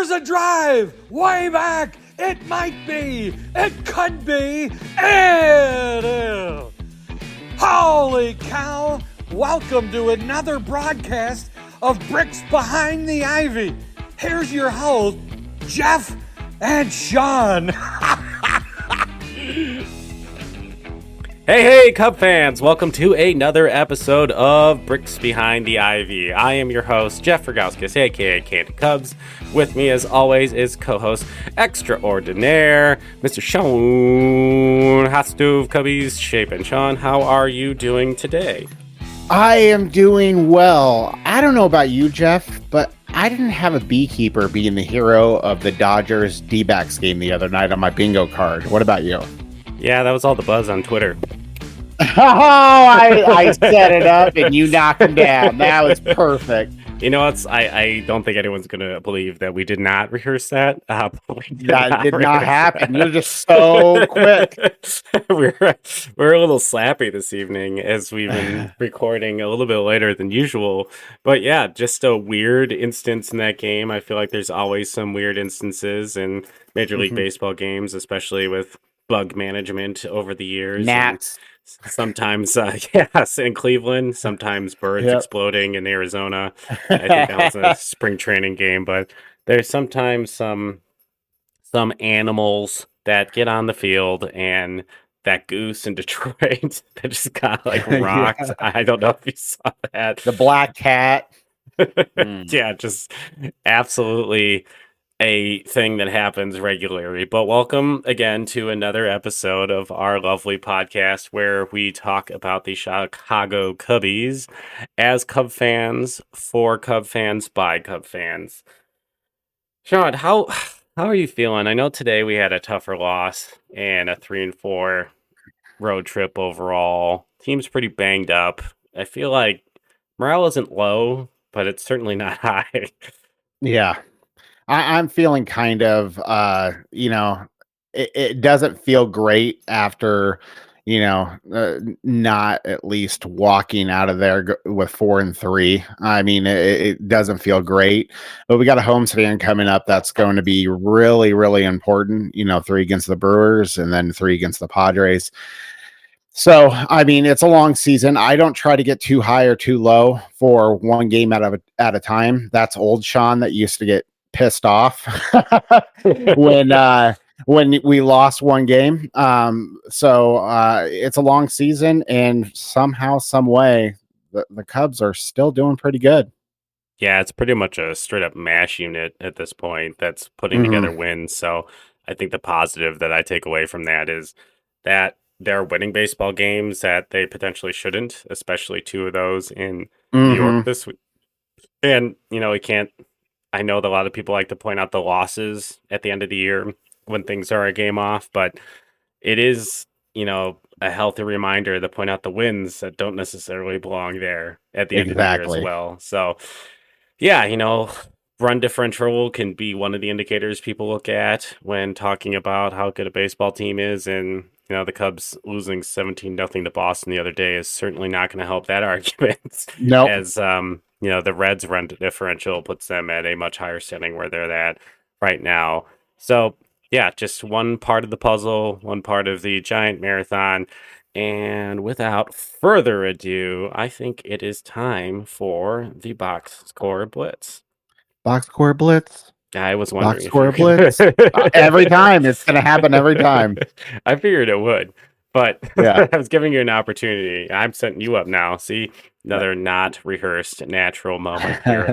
There's a drive way back. It might be. It could be. It is. Holy cow. Welcome to another broadcast of Bricks Behind the Ivy. Here's your host, Jeff and Sean. Hey, Cub fans! Welcome to another episode of Bricks Behind the Ivy. I am your host, Jeff Rogowskis, aka Candy Cubs. With me, as always, is co-host extraordinaire, Mr. Sean Hot Stove Cubbies Shape. And Sean, how are you doing today? I am doing well. I don't know about you, Jeff, but I didn't have a beekeeper being the hero of the Dodgers D-backs game the other night on my bingo card. What about you? Yeah, that was all the buzz on Twitter. I set it up and you knocked him down. That was perfect. You know what? I don't think anyone's going to believe that we did not rehearse that. That did not happen. You're just so quick. We're a little slappy this evening as we've been recording a little bit later than usual. But yeah, just a weird instance in that game. I feel like there's always some weird instances in Major League Baseball games, especially with bug management over the years. Gnats. Sometimes, yes, in Cleveland, sometimes birds exploding in Arizona. I think that was a spring training game, but there's sometimes some animals that get on the field, and that goose in Detroit that just got like rocked. Yeah. I don't know if you saw that. The black cat. Yeah, just absolutely a thing that happens regularly. But welcome again to another episode of our lovely podcast where we talk about the Chicago Cubbies as Cub fans, for Cub fans, by Cub fans. Sean, how are you feeling? I know today we had a tougher loss and a 3-4 road trip overall. Team's pretty banged up. I feel like morale isn't low, but it's certainly not high. Yeah. I'm feeling kind of, it doesn't feel great after, not at least walking out of there with 4-3. I mean, it doesn't feel great, but we got a homestand coming up that's going to be really, really important. 3 against the Brewers and then 3 against the Padres. So, I mean, it's a long season. I don't try to get too high or too low for one game at a time. That's old Sean that used to get pissed off when we lost one game. So it's a long season, and somehow, some way, the Cubs are still doing pretty good. Yeah, it's pretty much a straight up mash unit at this point that's putting together wins. So I think the positive that I take away from that is that they're winning baseball games that they potentially shouldn't, especially 2 of those in New York this week. And, I know that a lot of people like to point out the losses at the end of the year when things are a game off, but it is, a healthy reminder to point out the wins that don't necessarily belong there at the end of the year as well. So, yeah, run differential can be one of the indicators people look at when talking about how good a baseball team is. And, the Cubs losing 17-0 to Boston the other day is certainly not going to help that argument. No. As, the Reds' run differential puts them at a much higher standing where they're at right now. So, yeah, just one part of the puzzle, one part of the giant marathon. And without further ado, I think it is time for the Box Score Blitz. Box Score Blitz? I was wondering. Box Score Blitz? Every time. It's going to happen every time. I figured it would. But yeah. I was giving you an opportunity. I'm setting you up now. See, another not rehearsed natural moment here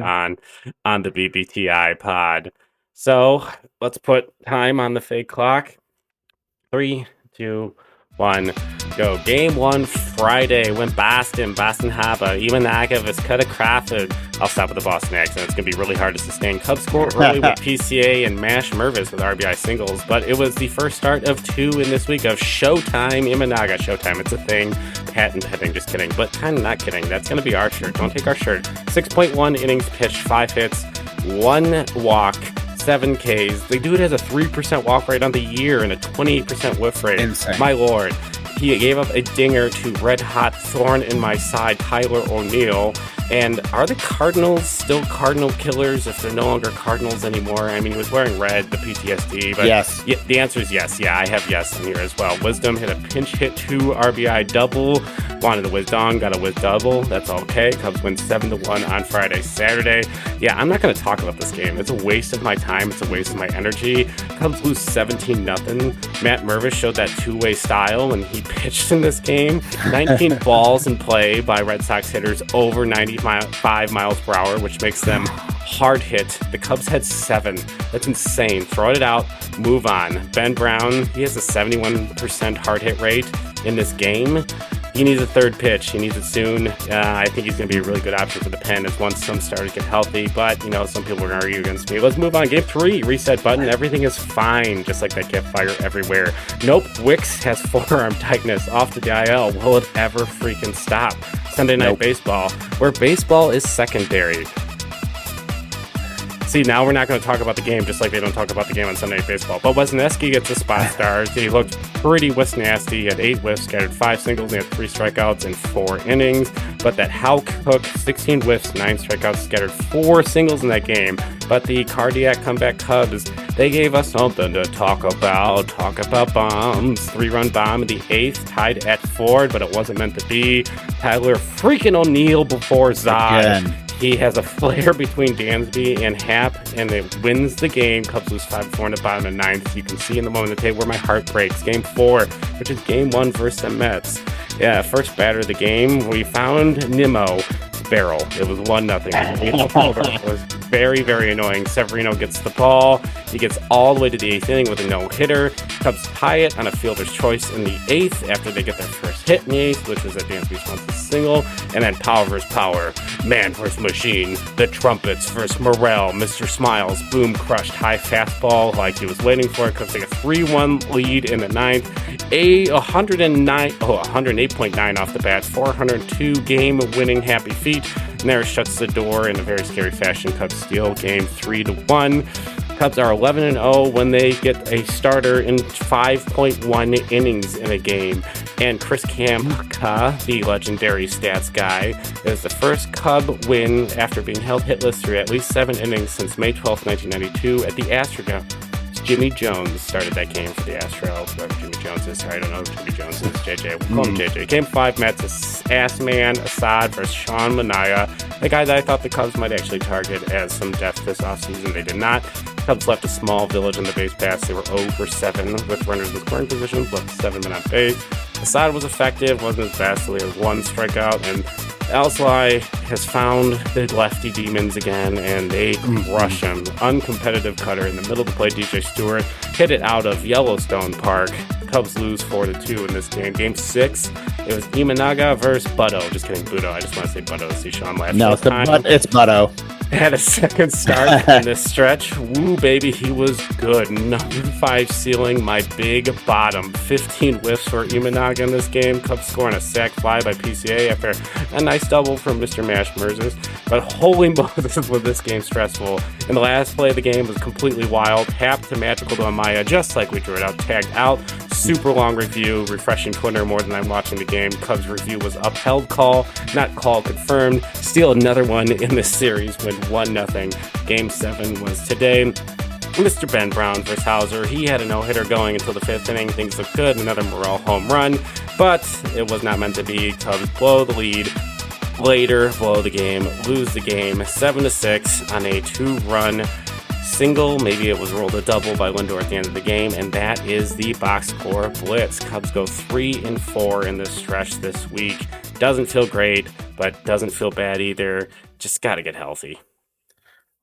on the BBTI pod. So let's put time on the fake clock. 3, 2, 1, go. Game 1 Friday went Boston Happ-y. Even Agavis cut a Crawford. I'll stop with the Boston accent. It's going to be really hard to sustain. Cubs score early with PCA and Mash Mervis with RBI singles, but it was the first start of 2 in this week of Showtime Imanaga. Showtime, it's a thing. Patent heading, just kidding. But kind of not kidding. That's going to be our shirt. Don't take our shirt. 6.1 innings pitched, 5 hits, 1 walk, 7 Ks. The dude has a 3% walk rate on the year and a 28% whiff rate. Insane. My lord. He gave up a dinger to red-hot thorn in my side, Tyler O'Neill. And are the Cardinals still Cardinal killers if they're no longer Cardinals anymore? I mean, he was wearing red, the PTSD, but yes. Yeah, the answer is yes. Yeah, I have yes in here as well. Wisdom hit a pinch hit 2 RBI double. Wanted a Wisdom, got a Wiz double. That's okay. Cubs win 7-1 on Friday, Saturday. Yeah, I'm not going to talk about this game. It's a waste of my time. It's a waste of my energy. Cubs lose 17-0. Matt Mervis showed that two-way style when he pitched in this game. 19 balls in play by Red Sox hitters over 95 miles per hour, which makes them hard hit. The Cubs had 7. That's insane. Throw it out, move on. Ben Brown, he has a 71% hard hit rate in this game. He needs a third pitch. He needs it soon. I think he's going to be a really good option for the pen as once some starters get healthy. But, some people are going to argue against me. Let's move on. Game 3, reset button. Everything is fine, just like that fire everywhere. Nope, Wicks has forearm tightness off to the IL. Will it ever freaking stop? Sunday Night Baseball, where baseball is secondary. See, now we're not going to talk about the game, just like they don't talk about the game on Sunday Night Baseball. But Wesneski gets the spot stars. He looked pretty nasty. He had 8 whiffs, scattered 5 singles, and he had 3 strikeouts in 4 innings. But that Hal Cook, 16 whiffs, 9 strikeouts, scattered 4 singles in that game. But the cardiac comeback Cubs, they gave us something to talk about. Talk about bombs. 3-run bomb in the 8th, tied at Ford, but it wasn't meant to be. Tyler freaking O'Neill before Zod. Again. He has a flare between Dansby and Happ, and it wins the game. Cubs lose 5-4 in the bottom of the 9th. You can see in the moment of the tape where my heart breaks. Game 4, which is game 1 versus the Mets. Yeah, first batter of the game, we found Nimmo barrel. It was 1-0. It was very, very annoying. Severino gets the ball. He gets all the way to the 8th inning with a no-hitter. Cubs tie it on a fielder's choice in the 8th after they get their first hit in the 8th, which was a Dansby Swanson single. And then power versus power. Man versus machine. The trumpets versus Morrell. Mr. Smiles. Boom, crushed high fastball like he was waiting for it. Cubs take a 3-1 lead in the 9th. 108.9 off the bat. 402 game-winning happy feet. Nair shuts the door in a very scary fashion. Cubs steal game 3-1. Cubs are 11-0 when they get a starter in 5.1 innings in a game. And Chris Kamka, the legendary stats guy, is the first Cub win after being held hitless through at least 7 innings since May 12, 1992 at the Astrodome. Jimmy Jones started that game for the Astros. Whoever Jimmy Jones is. Sorry, I don't know who Jimmy Jones is. JJ. We'll call him JJ. Game 5, Mets, Assman, Assad versus Sean Manaea. A guy that I thought the Cubs might actually target as some depth this offseason. They did not. Cubs left a small village on the base pass. They were 0 for 7 with runners in scoring positions, left 7 men on base. Assad was effective, wasn't as fast, so he has 1 strikeout, and Alzolay has found the lefty demons again, and they crush him. Uncompetitive cutter in the middle of the plate. DJ Stewart hit it out of Yellowstone Park. Cubs lose 4-2 in this game. Game 6, it was Imanaga versus Butto. Just kidding, Budo. I just want to say Butto. See Sean laugh. No, it's Butto. Had a second start in this stretch. Woo, baby, he was good. Number 5 ceiling, my big bottom. 15 whiffs for Imanaga in this game. Cubs scoring a sac fly by PCA after a nice double from Mr. Mash Merzes. But holy Moses, was this game stressful. And the last play of the game was completely wild. Happ to magical to Amaya, just like we drew it out. Tagged out. Super long review. Refreshing Twitter more than I'm watching the game. Cubs review was upheld call. Not call confirmed. Still another one in this series when 1-0. Game 7 was today. Mr. Ben Brown versus Hauser. He had a no-hitter going until the 5th inning. Things looked good. Another Morrell home run. But it was not meant to be. Cubs blow the lead. Later, blow the game. Lose the game. 7-6 on a 2-run single. Maybe it was rolled a double by Lindor at the end of the game. And that is the Box Score Blitz. Cubs go 3-4 in this stretch this week. Doesn't feel great, but doesn't feel bad either. Just got to get healthy.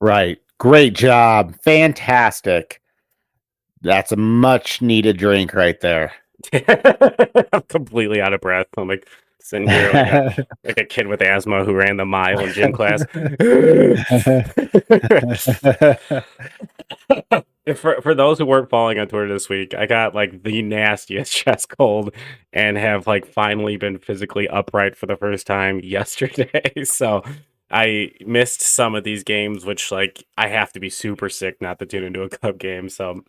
Right. Great job. Fantastic. That's a much needed drink right there. I'm completely out of breath. I'm like sitting here like a kid with asthma who ran the mile in gym class. For those who weren't following on Twitter this week, I got like the nastiest chest cold and have like finally been physically upright for the first time yesterday. So I missed some of these games, which like I have to be super sick not to tune into a Cub game. So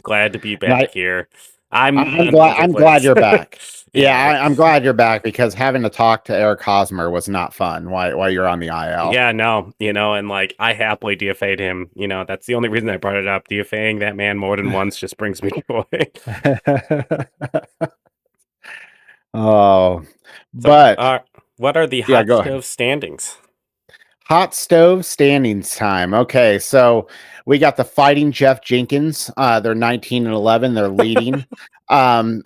glad to be back here. I'm on I'm the glad Blitz. you're back. Yeah, Yeah. I'm glad you're back because having to talk to Eric Hosmer was not fun while you're on the IL. Yeah, no, and like I happily DFA'd him. That's the only reason I brought it up. DFAing that man more than once just brings me joy. Oh, So, but what are the yeah, hot go ahead. stove standings? Hot stove standings time. Okay, so we got the Fighting Jeff Jenkins. They're 19-11. They're leading. um,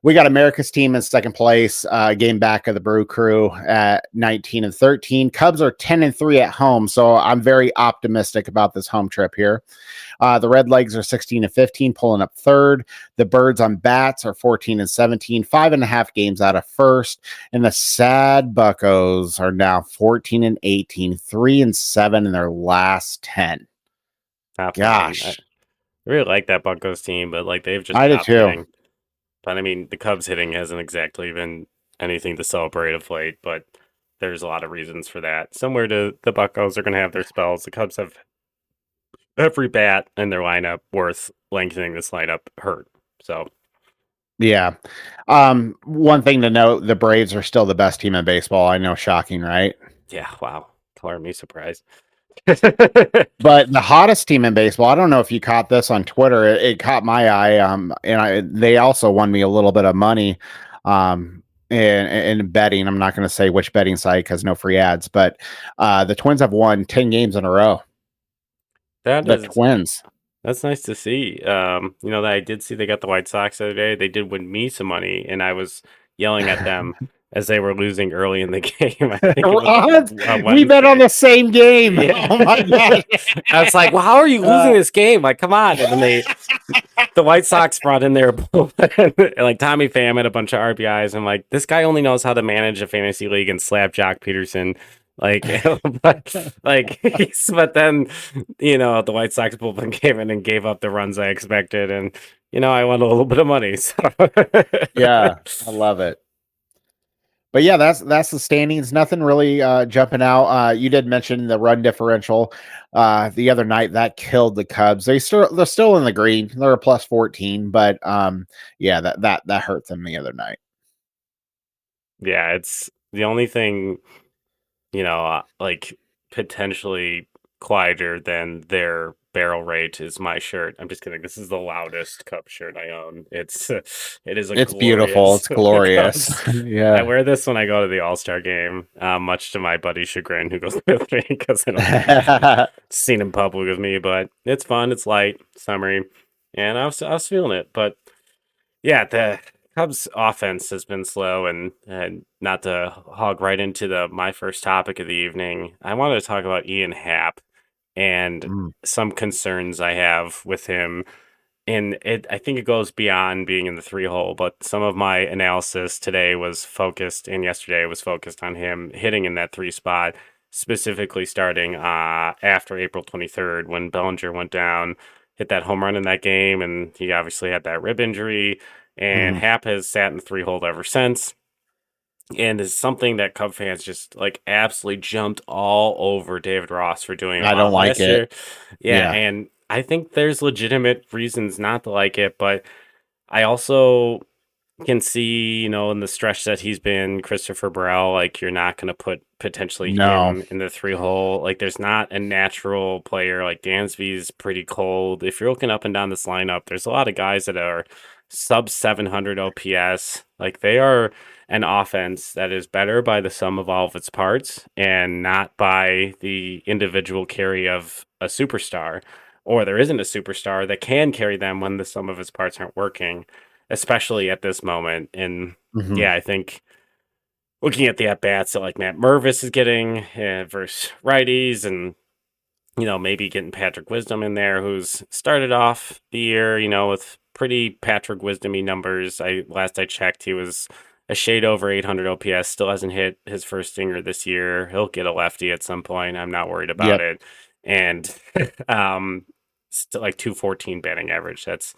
we got America's team in second place. Game back of the Brew Crew at 19-13. Cubs are 10-3 at home, so I'm very optimistic about this home trip here. The Red Legs are 16-15, pulling up third. The Birds on Bats are 14-17, 5.5 games out of first. And the Sad Buccos are now 14-18, 3-7 in their last 10. Top 10. I Gosh, really like that Buccos team, but like they've just I did stopped too. hitting. But I mean, the Cubs hitting hasn't exactly been anything to celebrate of late, but there's a lot of reasons for that. Similar to the Buccos are going to have their spells. The Cubs have every bat in their lineup worth lengthening this lineup hurt. So Yeah. One thing to note, the Braves are still the best team in baseball. I know, shocking, right? yeah, wow, color me surprised. But the hottest team in baseball, I don't know if you caught this on Twitter. It caught my eye. They also won me a little bit of money in betting. I'm not going to say which betting site because no free ads, but the Twins have won 10 games in a row. That The is Twins. That's nice to see. That I did see they got the White Sox the other day. They did win me some money, and I was yelling at them as they were losing early in the game. I think it was We bet on Wednesday. the same game. Yeah. Oh my god. I was like, "Well, how are you losing this game? Like, come on!" And then the White Sox brought in their bullpen, like Tommy Pham had a bunch of RBIs. I'm like, this guy only knows how to manage a fantasy league and slap Jock Peterson. Like, but then, the White Sox bullpen came in and gave up the runs I expected, and I won a little bit of money. So Yeah, I love it. But yeah, that's the standings. Nothing really jumping out. You did mention the run differential the other night that killed the Cubs. They're still in the green. They're a plus 14, but yeah, that hurt them the other night. yeah, it's the only thing, like potentially quieter than their barrel rate is my shirt. I'm just kidding. This is the loudest Cub shirt I own. It is It's beautiful. It's glorious. I Yeah. wear this when I go to the All-Star game, much to my buddy chagrin who goes with me because I don't seen him public with me, but it's fun. It's light, summery, and I was feeling it. But yeah, the Cubs offense has been slow, and not to hog right into my first topic of the evening, I wanted to talk about Ian Happ and Mm. some concerns I have with him. And I think it goes beyond being in the 3-hole, but some of my analysis today was focused, and yesterday was focused on him hitting in that 3 spot, specifically starting after April 23rd when Bellinger went down, hit that home run in that game, and he obviously had that rib injury. And Happ has sat in the 3-hole ever since, and is something that Cub fans just like absolutely jumped all over David Ross for doing I don't like last it. year. Yeah, Yeah. and I think there's legitimate reasons not to like it, but I also can see, in the stretch that he's been Christopher Burrell, like you're not going to put potentially No. him in the 3-hole. Like there's not a natural player. Like Dansby's pretty cold. If you're looking up and down this lineup, there's a lot of guys that are sub 700 OPS. Like they are an offense that is better by the sum of all of its parts and not by the individual carry of a superstar. Or there isn't a superstar that can carry them when the sum of its parts aren't working, especially at this moment. And yeah, I think looking at the at bats that like Matt Mervis is getting versus righties, and maybe getting Patrick Wisdom in there, who's started off the year, with pretty Patrick Wisdomy numbers. Last I checked, he was a shade over 800 OPS. Still hasn't hit his first stinger this year. He'll get a lefty at some point. I'm not worried about it. And still like 214 batting average. That's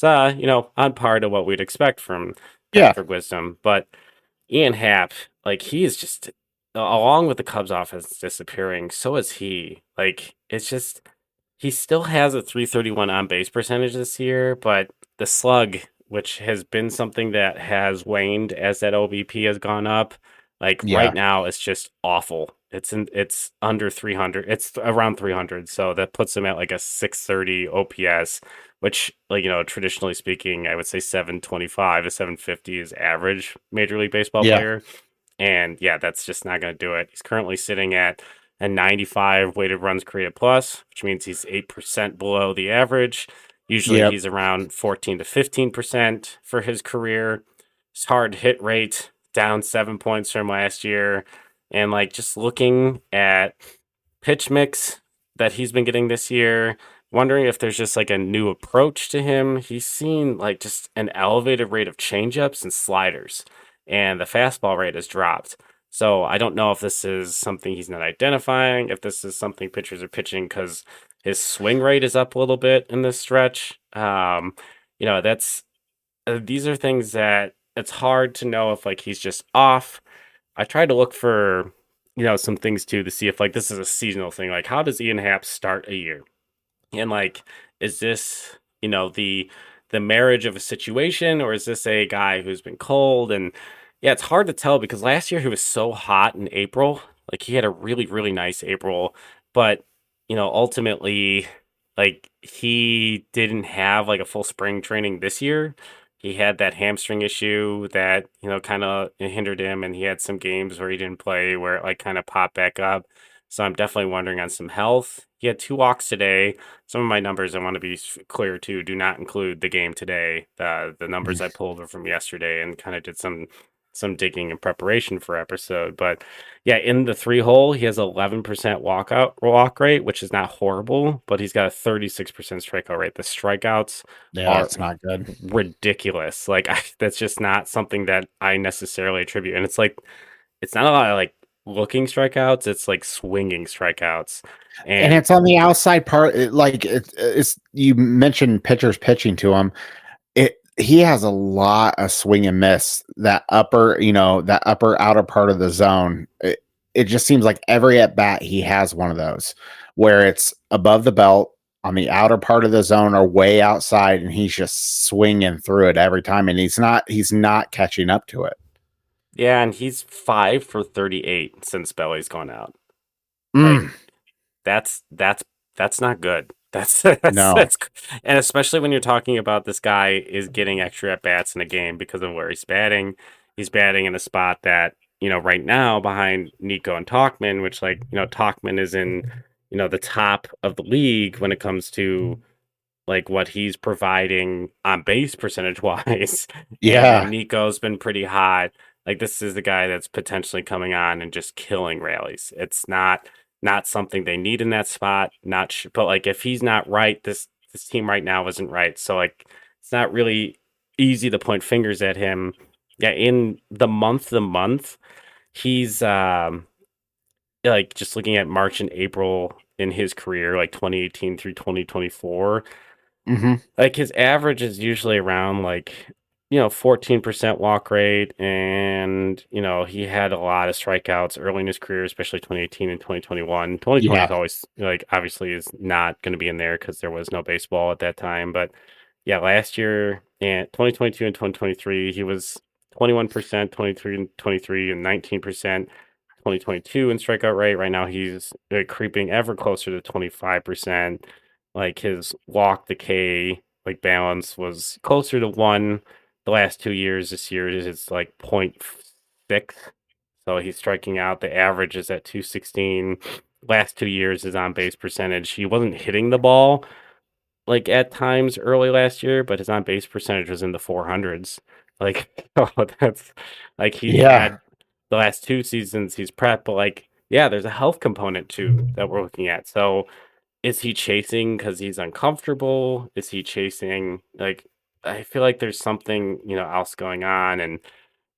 on par to what we'd expect from Patrick Wisdom. But Ian Happ, like he is just along with the Cubs offense disappearing, so is he. Like it's just he still has a 331 on base percentage this year, but the slug which has been something that has waned as that OBP has gone up. Like right Yeah. now, it's just awful. It's under 300. It's around 300, so that puts him at like a 630 OPS, which, like, traditionally speaking, I would say 725 to 750 is average Major League Baseball Yeah. player. And yeah, that's just not going to do it. He's currently sitting at a 95 weighted runs created plus, which means he's 8% below the average. Usually Yep. he's around 14 to 15% for his career. His hard hit rate down 7 points from last year. And like just looking at pitch mix that he's been getting this year, wondering if there's just like a new approach to him. He's seen like just an elevated rate of changeups and sliders, and the fastball rate has dropped. So I don't know if this is something he's not identifying, if this is something pitchers are pitching because his swing rate is up a little bit in this stretch. That's these are things that it's hard to know if like he's just off. I tried to look for some things too to see if like this is a seasonal thing. Like how does Ian Happ start a year? And like, is this, the marriage of a situation, or is this a guy who's been cold? And yeah, it's hard to tell because last year he was so hot in April. Like he had a really, really nice April, but ultimately, like he didn't have like a full spring training this year. He had that hamstring issue that, kind of hindered him, and he had some games where he didn't play where it like kind of popped back up. So I'm definitely wondering on some health. He had 2 walks today. Some of my numbers I want to be clear too do not include the game today. The numbers I pulled are from yesterday and kind of did some digging in preparation for episode. But yeah, in the 3 hole, he has 11% walk rate, which is not horrible, but he's got a 36% strikeout rate. The strikeouts Yeah, are that's not good. ridiculous. Like that's just not something that I necessarily attribute. And it's like it's not a lot of like looking strikeouts, it's like swinging strikeouts. And And it's on the outside part. It's you mentioned pitchers pitching to him. He has a lot of swing and miss. That upper outer part of the zone. It just seems like every at bat he has one of those where it's above the belt on the outer part of the zone or way outside, and he's just swinging through it every time, and he's not catching up to it. yeah, and he's 5 for 38 since Belly's gone out. Like Mm, that's not good. That's no. and especially when you're talking about this guy is getting extra at bats in a game because of where he's batting. He's batting in a spot that, right now behind Nico and Talkman, which like, Talkman is in, the top of the league when it comes to like what he's providing on base percentage wise. And Yeah. Nico's been pretty hot. Like this is the guy that's potentially coming on and just killing rallies. It's not something they need in that spot. But like if he's not right, this team right now isn't right. So like it's not really easy to point fingers at him. Yeah, in the month, he's like just looking at March and April in his career, like 2018 through 2024. Hmm. Like his average is usually around like 14% walk rate, and he had a lot of strikeouts early in his career, especially 2018 and 2021. 2020 is Yeah. always like obviously is not going to be in there because there was no baseball at that time. But yeah, last year and 2022 and 2023, he was 21%, 23 and 23 and 19%. 2022 in strikeout rate. Right now, he's creeping ever closer to 25%. Like his walk decay, like balance was closer to 1 the last 2 years. This year it's like 0.6. So he's striking out. The average is at 216. Last 2 years is on base percentage. He wasn't hitting the ball like at times early last year, but his on base percentage was in the 400s. Like, oh, that's like he's Yeah. had the last 2 seasons he's prepped, but like, yeah, there's a health component too that we're looking at. So is he chasing because he's uncomfortable? Is he chasing like I feel like there's something, else going on. And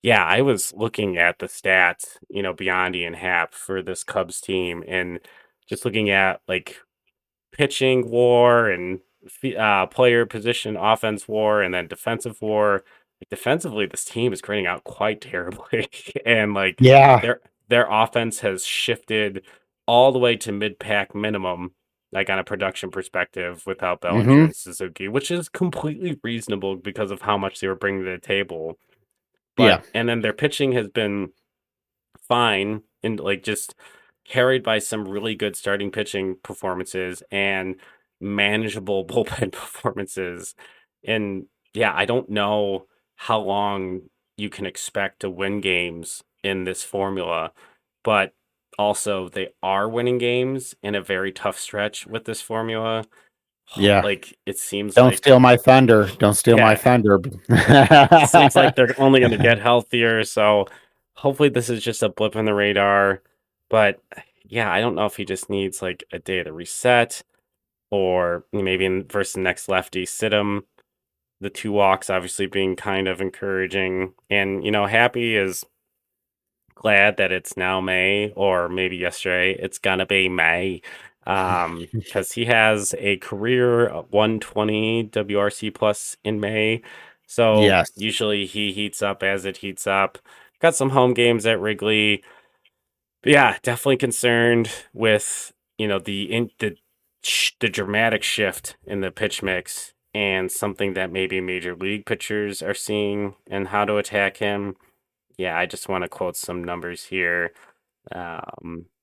yeah, I was looking at the stats, beyond Ian Happ for this Cubs team and just looking at like pitching war and player position offense war and then defensive war. Like defensively, this team is grading out quite terribly, and like Yeah. their offense has shifted all the way to mid pack minimum like on a production perspective without Bellinger Mm-hmm. and Suzuki, which is completely reasonable because of how much they were bringing to the table. Yeah. And then their pitching has been fine and like just carried by some really good starting pitching performances and manageable bullpen performances. And yeah, I don't know how long you can expect to win games in this formula, but also they are winning games in a very tough stretch with this formula. Yeah. Like it seems Don't like steal my thunder. Don't steal my yeah, thunder. seems like they're only going to get healthier. So hopefully this is just a blip in the radar. But yeah, I don't know if he just needs like a day to reset or maybe in versus the next lefty, sit him. The 2 walks obviously being kind of encouraging. And, Happy is glad that it's now May or maybe yesterday. It's going to be May. Because he has a career 120 WRC plus in May. So Yes. usually he heats up as it heats up. Got some home games at Wrigley. But yeah, definitely concerned with, the dramatic shift in the pitch mix and something that maybe major league pitchers are seeing and how to attack him. Yeah, I just want to quote some numbers here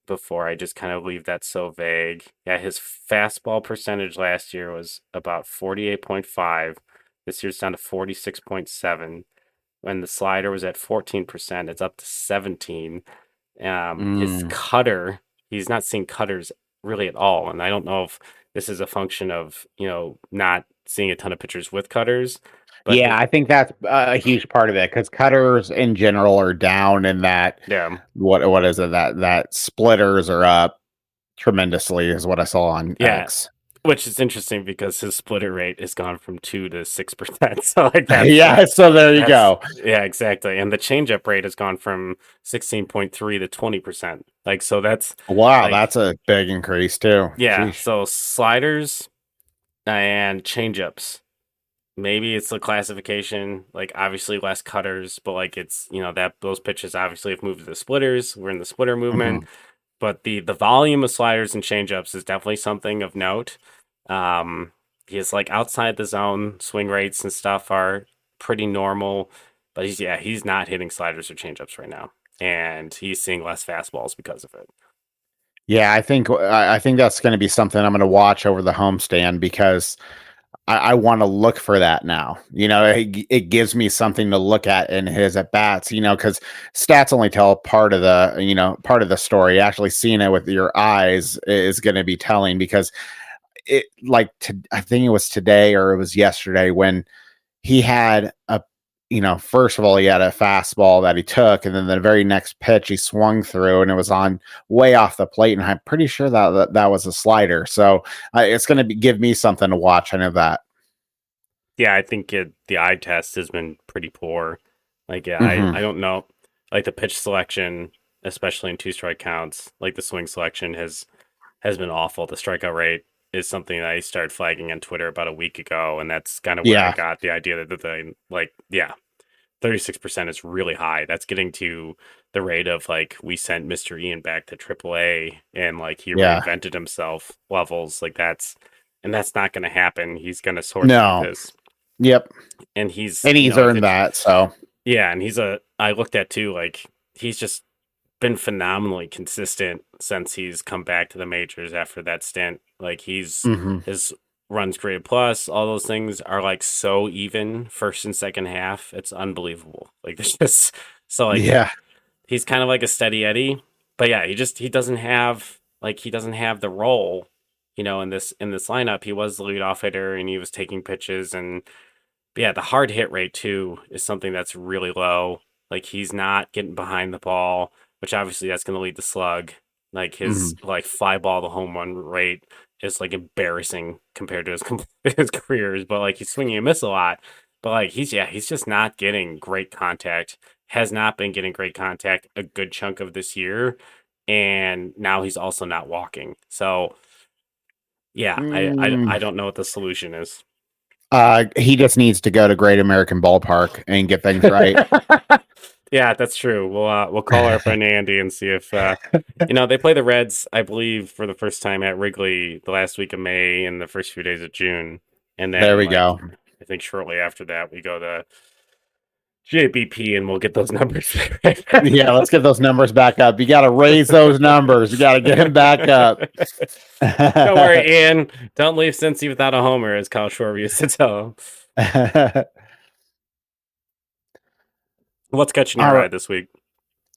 before I just kind of leave that so vague. Yeah, his fastball percentage last year was about 48.5. This year's down to 46.7. When the slider was at 14%, it's up to 17. His Mm. cutter, he's not seeing cutters really at all. And I don't know if this is a function of, not seeing a ton of pitchers with cutters, but Yeah, I think that's a huge part of it because cutters in general are down, and that yeah. what is it that splitters are up tremendously is what I saw on Yeah, X. which is interesting because his splitter rate has gone from 2 to 6%. So like Yeah, so there you that's go. yeah, exactly. And the changeup rate has gone from 16.3 to 20%. Like so that's Wow, like that's a big increase too. yeah, Sheesh. so sliders and changeups. Maybe it's the classification, like obviously less cutters, but like it's that those pitches obviously have moved to the splitters. We're in the splitter movement. Mhm. But the volume of sliders and changeups is definitely something of note. He's like outside the zone, swing rates and stuff are pretty normal, but he's not hitting sliders or changeups right now, and he's seeing less fastballs because of it. Yeah, I think that's going to be something I'm going to watch over the homestand because I want to look for that now. It gives me something to look at in his at bats. Because stats only tell part of the story. Actually, seeing it with your eyes is going to be telling because I think it was today or it was yesterday when he had first of all, he had a fastball that he took, and then the very next pitch he swung through, and it was on way off the plate. And I'm pretty sure that was a slider. So it's going to give me something to watch. I know that. Yeah, I think the eye test has been pretty poor. Like, yeah, Hmm. I don't know. Like the pitch selection, especially in 2-strike counts, like the swing selection has been awful. The strikeout rate is something that I started flagging on Twitter about a week ago, and that's kind of where I Yeah. got the idea that they like, yeah, 36% is really high. That's getting to the rate of like we sent Mr. Ian back to AAA and like he Yeah. reinvented himself levels. Like that's not going to happen. He's going to sort through No. this, Yep. and he's And he's earned that. So yeah, and I looked at too. Like he's just been phenomenally consistent since he's come back to the majors after that stint. Like hmm. his runs created plus, all those things are like so even first and second half. It's unbelievable. Like there's just so like Yeah. he's kind of like a steady Eddie. But yeah, he doesn't have the role, in this lineup. He was the leadoff hitter and he was taking pitches and but yeah, the hard hit rate too is something that's really low. Like he's not getting behind the ball, which obviously that's going to lead to slug. Like his Hmm. like fly ball to home run rate is like embarrassing compared to his careers. But like he's swinging and miss a lot. But like he's just not getting great contact. Has not been getting great contact a good chunk of this year, and now he's also not walking. So yeah, I don't know what the solution is. He just needs to go to Great American Ballpark and get things right. Yeah, that's true. We'll call our friend Andy and see if they play the Reds, I believe, for the first time at Wrigley the last week of May and the first few days of June, and There then we go. I think shortly after that we go to JBP and we'll get those numbers. Yeah, let's get those numbers back up. You got to raise those numbers. You got to get them back up. Don't worry, Ian. Don't leave Cincy without a homer, as Kyle Schwarber used to tell him. What's catching your eye this week?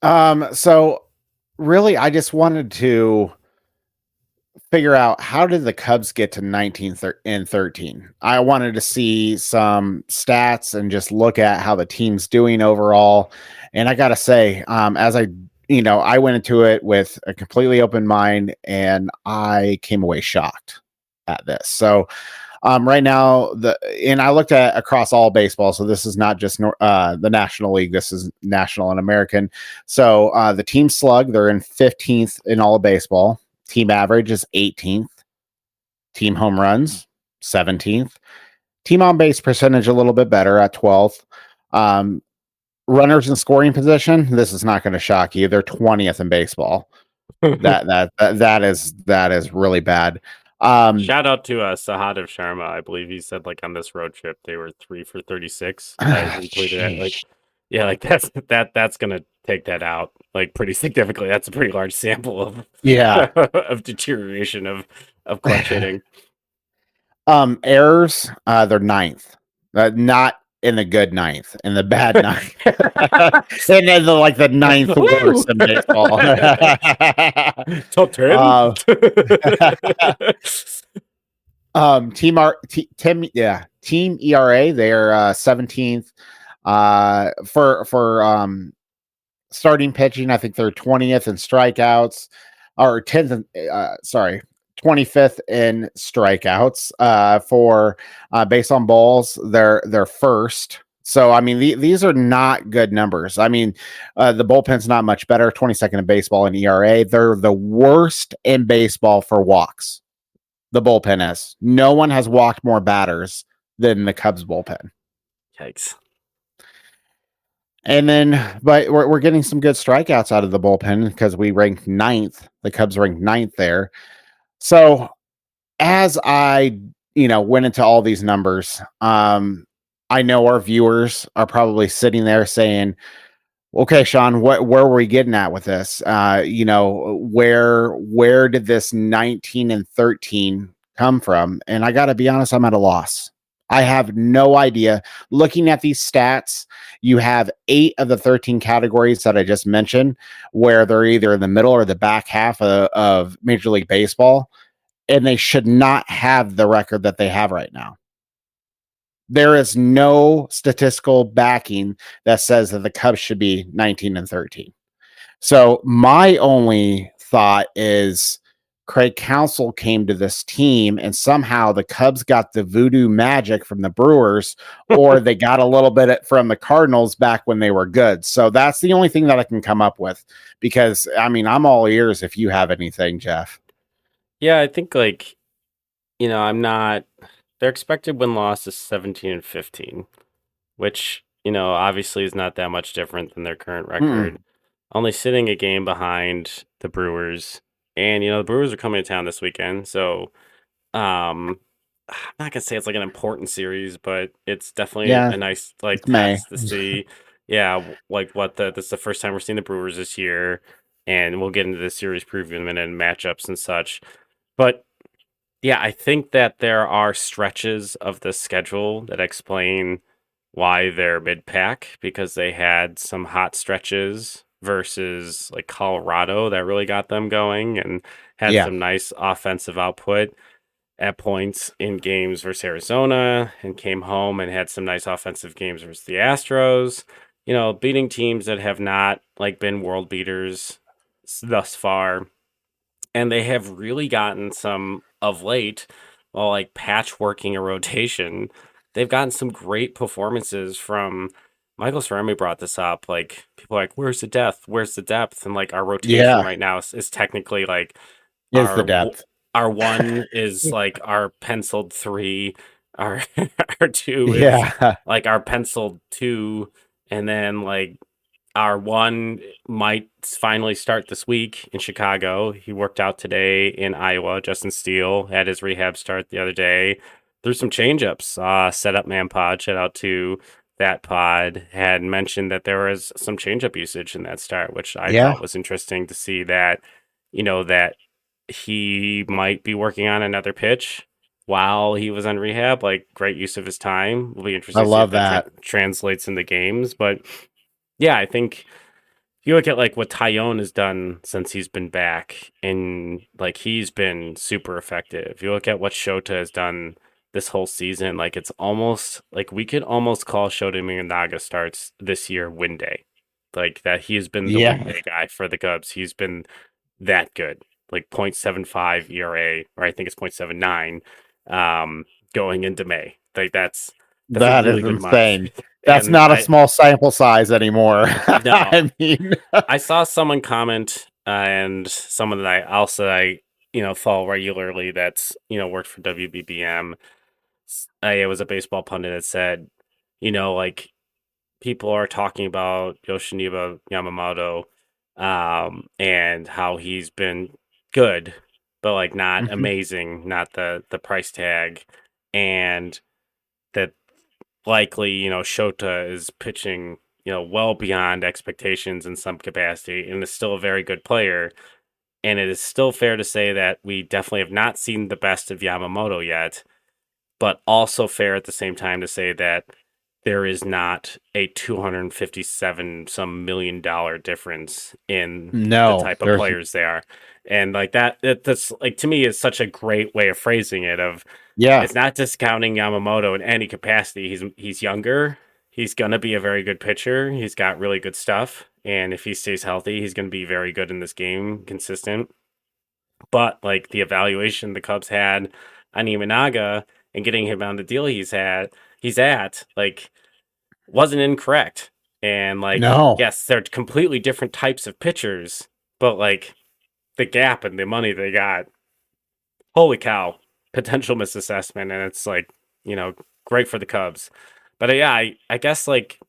So really, I just wanted to figure out how did the Cubs get to 19 and 13. I wanted to see some stats and just look at how the team's doing overall. And I got to say, as I went into it with a completely open mind and I came away shocked at this. So right now, and I looked at across all baseball, so this is not just the National League. This is National and American. So the team slug, they're in 15th in all of baseball. Team average is 18th. Team home runs, 17th. Team on base percentage a little bit better at 12th. Runners in scoring position, this is not going to shock you. They're 20th in baseball. that is really bad. Shout out to Sahadev Sharma. I believe he said on this road trip they were 3 for 36. I tweeted it that's gonna take that out pretty significantly. That's a pretty large sample of of deterioration of clutch hitting. Errors, they're 9th. Not in the good 9th, in the bad 9th. And then the 9th worst in baseball. Top 10. Team ERA, they're 17th. For starting pitching, I think they're 20th in strikeouts, or 10th, 25th in strikeouts. For base on balls, they're first. So I mean, these are not good numbers. I mean, the bullpen's not much better. 22nd in baseball in ERA. They're the worst in baseball for walks. The bullpen is. No one has walked more batters than the Cubs bullpen. Yikes. And then, but we're getting some good strikeouts out of the bullpen because we ranked 9th. The Cubs ranked 9th there. So as I, went into all these numbers, I know our viewers are probably sitting there saying, okay, Sean, where were we getting at with this? Where did this 19 and 13 come from? And I got to be honest, I'm at a loss. I have no idea. Looking at these stats, you have 8 of the 13 categories that I just mentioned, where they're either in the middle or the back half of Major League Baseball, and they should not have the record that they have right now. There is no statistical backing that says that the Cubs should be 19 and 13. So my only thought is Craig Counsell came to this team and somehow the Cubs got the voodoo magic from the Brewers, or they got a little bit from the Cardinals back when they were good. So that's the only thing that I can come up with, because I mean, I'm all ears if you have anything, Jeff. Yeah, I think I'm not. Their expected win-loss is 17 and 15, which, obviously is not that much different than their current record. Only sitting a game behind the Brewers. And, the Brewers are coming to town this weekend. So, I'm not going to say it's an important series, but it's definitely a nice, test to see. Yeah, this is the first time we're seeing the Brewers this year. And we'll get into the series preview in a minute and matchups and such. But yeah, I think that there are stretches of the schedule that explain why they're mid-pack, because they had some hot stretches versus Colorado that really got them going and had some nice offensive output at points in games versus Arizona, and came home and had some nice offensive games versus the Astros, beating teams that have not been world beaters thus far. And they have really gotten some of late, while patchworking a rotation. They've gotten some great performances from Michael Cerami. Brought this up. People are where's the depth? Where's the depth? And our rotation right now is technically is the depth. Our 1 is our penciled 3. Our 2 is our penciled 2, and then our one might finally start this week in Chicago. He worked out today in Iowa. Justin Steele had his rehab start the other day. There's some changeups. Setup Man Pod, shout out to that pod, had mentioned that there was some changeup usage in that start, which I Yeah, thought was interesting to see that, that he might be working on another pitch while he was on rehab. Like, great use of his time. We'll be I interested to see if love that that. translates into games. But yeah, I think if you look at like what Tyone has done since he's been back, and like he's been super effective. If you look at what Shota has done this whole season, like it's almost like we could almost call Shota Miyanaga starts this year win day. Like that he's been the win Yeah, day guy for the Cubs. He's been that good. Like 0.75 ERA, or I think it's 0.79 going into May. Like that's a that really is good month. insane. That's And not a small sample size anymore. no, I mean, I saw someone comment, and someone that I follow regularly that's worked for WBBM. It was a baseball pundit that said, like people are talking about Yoshiniba Yamamoto, and how he's been good, but like not mhm. amazing, not the price tag, and that likely, Shota is pitching, well beyond expectations in some capacity and is still a very good player. And it is still fair to say that we definitely have not seen the best of Yamamoto yet, but also fair at the same time to say that there is not a 257 some $1 million difference in the No, type of there's players they are. And like that's like to me is such a great way of phrasing it of yeah, it's not discounting Yamamoto in any capacity. He's younger. He's gonna be a very good pitcher. He's got really good stuff. And if he stays healthy, he's gonna be very good in this game, consistent. But like the evaluation the Cubs had on Imanaga and getting him on the deal he's at, like wasn't incorrect. And like, no, yes, they're completely different types of pitchers, but like the gap and the money they got, holy cow, potential misassessment. And it's like, great for the Cubs. But yeah, I guess like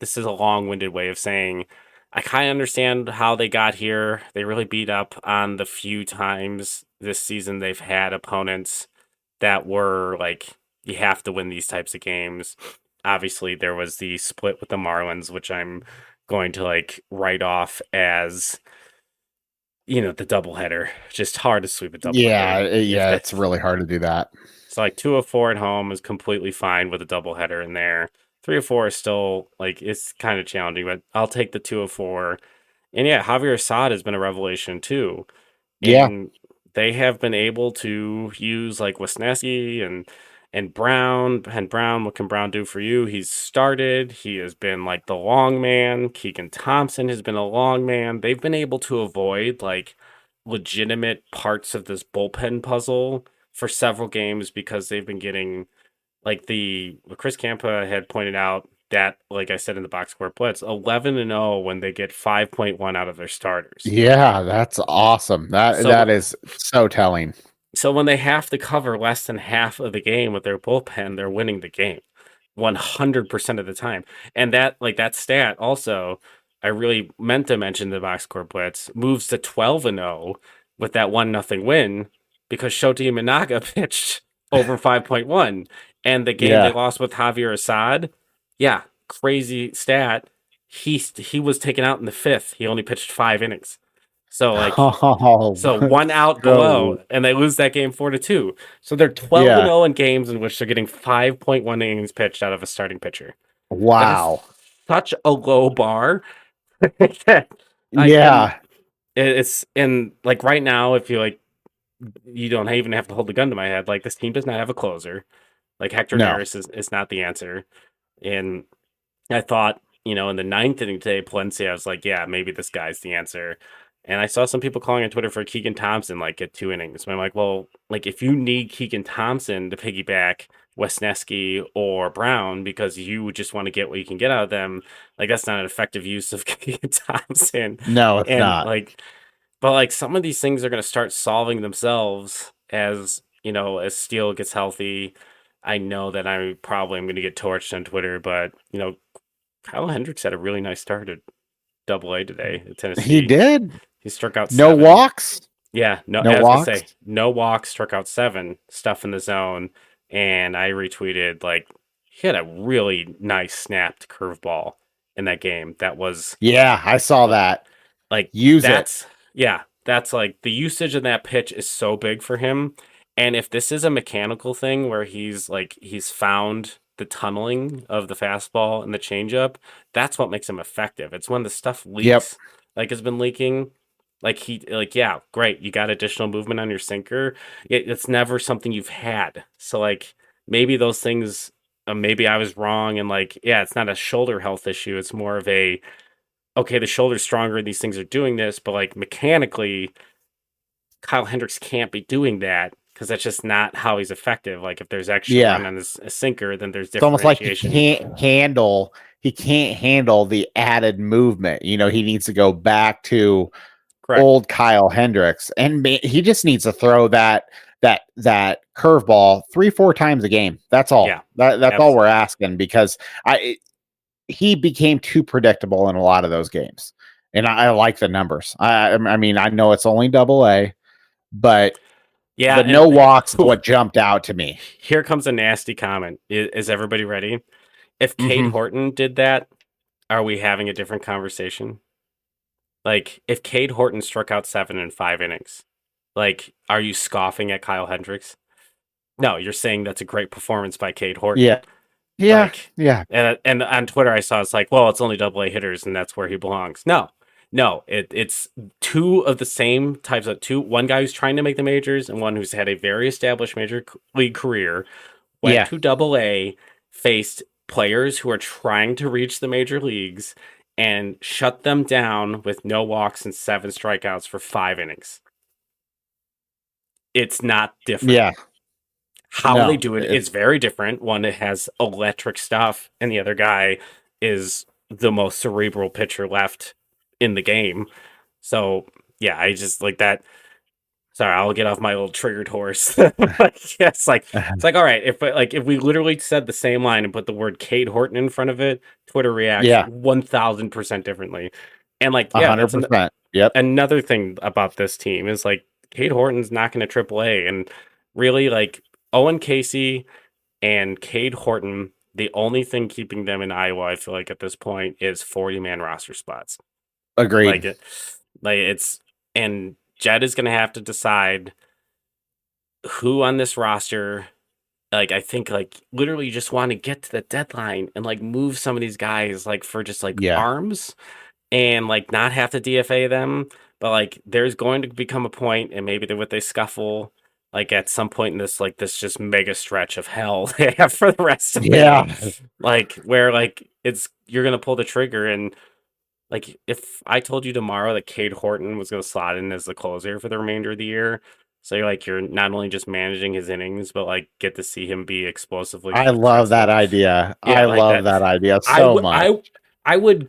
this is a long winded way of saying I kind of understand how they got here. They really beat up on the few times this season they've had opponents that were like, you have to win these types of games. Obviously, there was the split with the Marlins, which I'm going to like write off as, the doubleheader. Just hard to sweep a yeah, doubleheader. If yeah. that It's really hard to do that. So like 204 at home is completely fine with a doubleheader in there. 304 is still like it's kind of challenging, but I'll take the 204. And yeah, Javier Assad has been a revelation too. Yeah, And they have been able to use like Wisniewski and Brown. And Brown, what can Brown do for you? He's started. He has been like the long man. Keegan Thompson has been a long man. They've been able to avoid like legitimate parts of this bullpen puzzle for several games because they've been getting like the Chris Campa had pointed out that, like I said in the Box Score Blitz, 11-0 when they get 5.1 out of their starters. yeah. That's awesome. That So is so telling. so when they have to cover less than half of the game with their bullpen, they're winning the game 100% of the time. And that stat also, I really meant to mention the Box Score Blitz, moves to 12-0 with that 1-0 win because Shota Imanaga pitched over 5.1. And the game they Yeah. lost with Javier Assad, yeah, crazy stat. He was taken out in the fifth. He only pitched 5 innings. So like Oh, so one out so below, and they lose that game 4-2. So they're 12 and yeah. 0 in games in which they're getting 5.1 innings pitched out of a starting pitcher. That is Wow. such a low bar. And Yeah. it's in like right now, if you like, you don't even have to hold the gun to my head. Like this team does not have a closer. Like Hector No. Neris is not the answer. And I thought, in the ninth inning today, Palencia, I was like, yeah, maybe this guy's the answer. And I saw some people calling on Twitter for Keegan Thompson, like, get 2 innings. And I'm like, well, like, if you need Keegan Thompson to piggyback Wesneski or Brown because you just want to get what you can get out of them, like, that's not an effective use of Keegan Thompson. No, it's And, not. like, but, like, some of these things are going to start solving themselves as Steele gets healthy. I know that I probably am going to get torched on Twitter, but, Kyle Hendricks had a really nice start at Double A today at Tennessee. He did. He struck out No 7. walks. Yeah, no. No I was gonna say walks. no walks, struck out 7, stuff in the zone, and I retweeted like he had a really nice snapped curveball in that game. That was Yeah, I saw that. like Use it. that's like the usage of that pitch is so big for him. And if this is a mechanical thing where he's found the tunneling of the fastball and the changeup, that's what makes him effective. It's when the stuff leaks, like has been leaking. Yeah, great. You got additional movement on your sinker. It's never something you've had. So like maybe those things, maybe I was wrong. And like, yeah, it's not a shoulder health issue. It's more of a, okay, the shoulder's stronger. These things are doing this, but like mechanically, Kyle Hendricks can't be doing that because that's just not how he's effective. Like if there's extra run on a sinker, then there's It's almost like differentiation. he can't handle the added movement. You know, he needs to go back to Correct. old Kyle Hendricks, and he just needs to throw that curveball 3-4 times a game. That's all. Yeah, that's all we're asking, because he became too predictable in a lot of those games, and I like the numbers. I mean, I know it's only Double-A, but yeah, the no walks is what jumped out to me. Here comes a nasty comment. Is everybody ready? If Cade Horton did that, are we having a different conversation? Like, if Cade Horton struck out 7 in 5 innings, like, are you scoffing at Kyle Hendricks? No, you're saying that's a great performance by Cade Horton. Yeah. And on Twitter, I saw it's like, well, it's only Double-A hitters, and that's where he belongs. No, it's two of the same types of one guy who's trying to make the majors and one who's had a very established major league career, went to Double-A, faced players who are trying to reach the major leagues, and shut them down with no walks and 7 strikeouts for 5 innings. It's not different. Yeah. How they do it is very different. One has electric stuff, and the other guy is the most cerebral pitcher left in the game. So, yeah, I just like that. Sorry, I'll get off my old triggered horse. It's like all right, if we literally said the same line and put the word Cade Horton in front of it, Twitter reacts 1000% differently. And like 100%. Another thing about this team is like Cade Horton's not going to AAA, and really like Owen Casey and Cade Horton, the only thing keeping them in Iowa, I feel like at this point, is 40-man roster spots. Agreed. And Jed is going to have to decide who on this roster, like, I think, like, literally just want to get to the deadline and, like, move some of these guys, like, for just, like, arms and, like, not have to DFA them. But, like, there's going to become a point, and maybe with they scuffle, like, at some point in this, like, this just mega stretch of hell they have for the rest of it. Like, where, like, you're going to pull the trigger, and like, if I told you tomorrow that Cade Horton was going to slot in as the closer for the remainder of the year, so you're not only just managing his innings, but like get to see him be explosively. I love that idea. I love that idea so much. I would